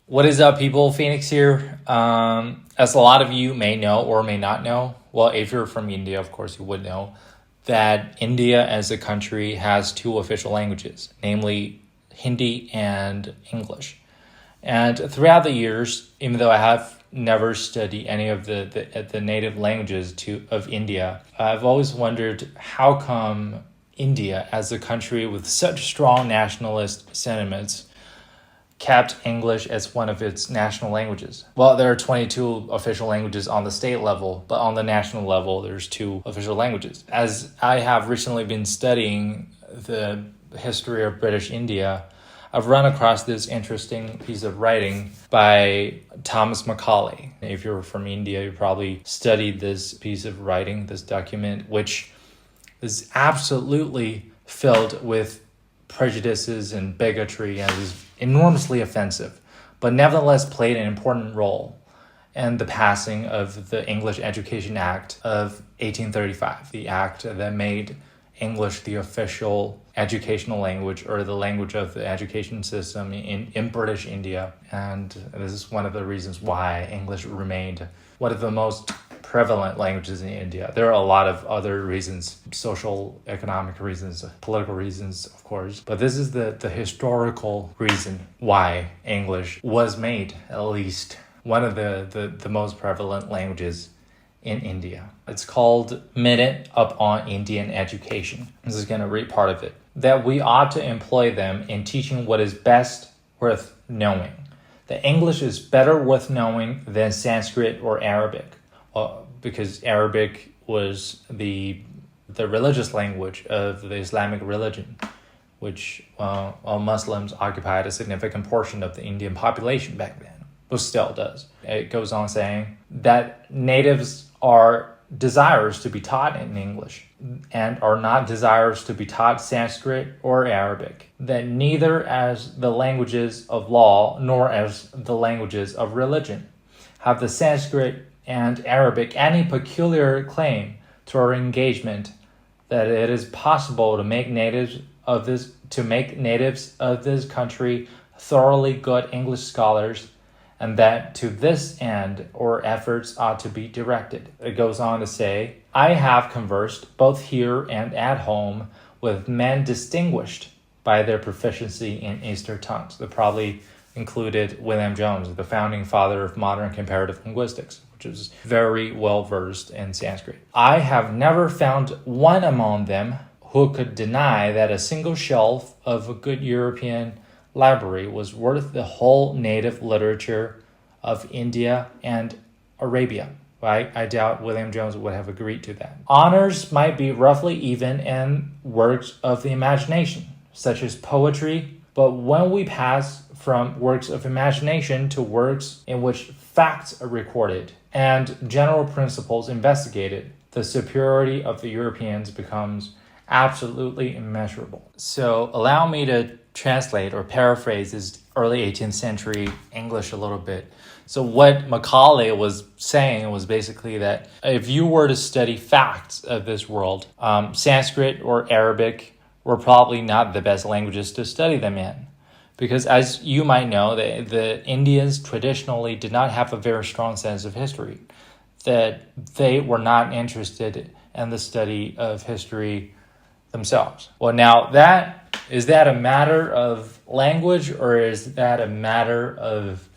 What is up, people? Phoenix here. As a lot of you may know or may not know, well, if you're from India, of course, you would know that India as a country has two official languages, namely Hindi and English. And throughout the years, even though I have never studied any of the native languages of India, I've always wondered how come India, as a country with such strong nationalist sentiments, kept English as one of its national languages. Well, there are 22 official languages on the state level, but on the national level, there's two official languages. As I have recently been studying the history of British India, I've run across this interesting piece of writing by Thomas Macaulay. If you're from India, you probably studied this piece of writing, this document, which is absolutely filled with prejudices and bigotry and is enormously offensive, but nevertheless played an important role in the passing of the English Education Act of 1835, the act that made English the official educational language or the language of the education system in British India. And this is one of the reasons why English remained one of the most prevalent languages in India. There are a lot of other reasons, social, economic reasons, political reasons, of course. But this is the historical reason why English was made at least one of the most prevalent languages in India. It's called Minute Up on Indian Education. This is going to read part of it. That we ought to employ them in teaching what is best worth knowing. That English is better worth knowing than Sanskrit or Arabic. Because Arabic was the religious language of the Islamic religion, which Muslims occupied a significant portion of the Indian population back then, but still does. It goes on saying that natives are desirous to be taught in English and are not desirous to be taught Sanskrit or Arabic, that neither as the languages of law nor as the languages of religion have the Sanskrit and Arabic any peculiar claim to our engagement, that it is possible to make natives of this country thoroughly good English scholars, and that to this end our efforts ought to be directed. It goes on to say, I have conversed both here and at home with men distinguished by their proficiency in Eastern tongues. They probably included William Jones, the founding father of modern comparative linguistics, which is very well versed in Sanskrit. I have never found one among them who could deny that a single shelf of a good European library was worth the whole native literature of India and Arabia. I doubt William Jones would have agreed to that. Honors might be roughly even in works of the imagination, such as poetry, but when we pass from works of imagination to works in which facts are recorded and general principles investigated, the superiority of the Europeans becomes absolutely immeasurable. So allow me to translate or paraphrase this early 18th century English a little bit. So what Macaulay was saying was basically that if you were to study facts of this world, Sanskrit or Arabic were probably not the best languages to study them in. Because as you might know, the Indians traditionally did not have a very strong sense of history, that they were not interested in the study of history themselves. Well, now is that a matter of language or is that a matter of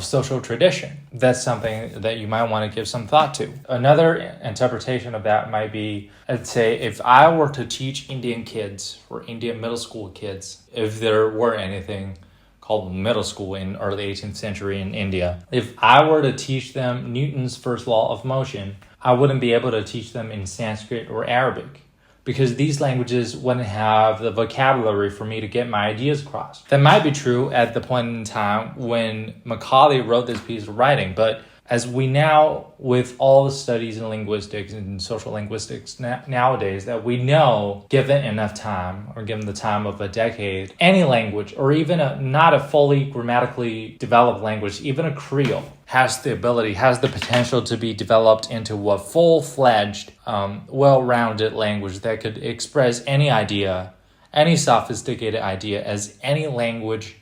social tradition? That's something that you might want to give some thought to. Another interpretation of that might be, I'd say, if I were to teach Indian kids or Indian middle school kids, if there were anything called middle school in early 18th century in India, if I were to teach them Newton's first law of motion, I wouldn't be able to teach them in Sanskrit or Arabic, because these languages wouldn't have the vocabulary for me to get my ideas across. That might be true at the point in time when Macaulay wrote this piece of writing, but as we now, with all the studies in linguistics and social linguistics nowadays, that we know, given enough time, or given the time of a decade, any language, or even not a fully grammatically developed language, even a Creole, has the potential to be developed into a full-fledged, well-rounded language that could express any idea, any sophisticated idea as any language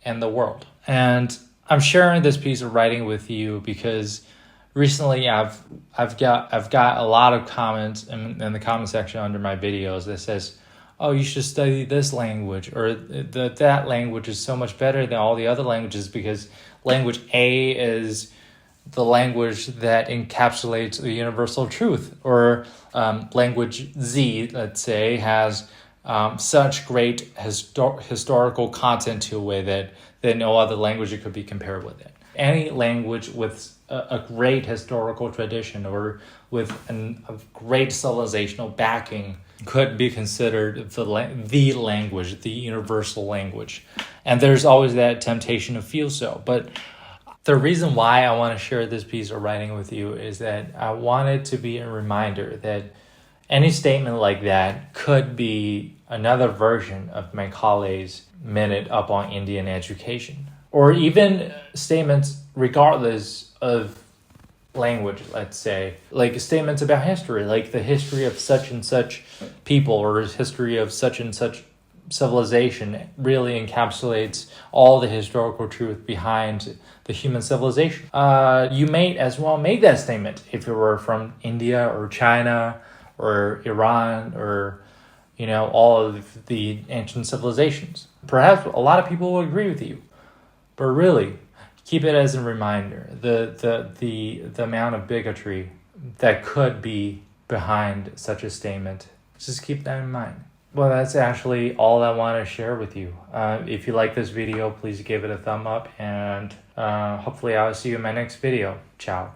in the world. And I'm sharing this piece of writing with you because recently I've got a lot of comments in the comment section under my videos that says, "Oh, you should study this language," or that language is so much better than all the other languages because language A is the language that encapsulates the universal truth, or language Z, let's say, has such great historical content to it that no other language could be compared with it. Any language with a great historical tradition or with a great civilizational backing could be considered the language, the universal language. And there's always that temptation to feel so. But the reason why I want to share this piece of writing with you is that I want it to be a reminder that any statement like that could be another version of Macaulay's minute up on Indian education. Or even statements regardless of language, let's say. Like statements about history, like the history of such and such people or history of such and such civilization really encapsulates all the historical truth behind the human civilization. You may as well make that statement if you were from India or China or Iran or all of the ancient civilizations. Perhaps a lot of people will agree with you, but really keep it as a reminder the amount of bigotry that could be behind such a statement. Just keep that in mind. Well, that's actually all I want to share with you. If you like this video, please give it a thumb up, and hopefully I'll see you in my next video. Ciao.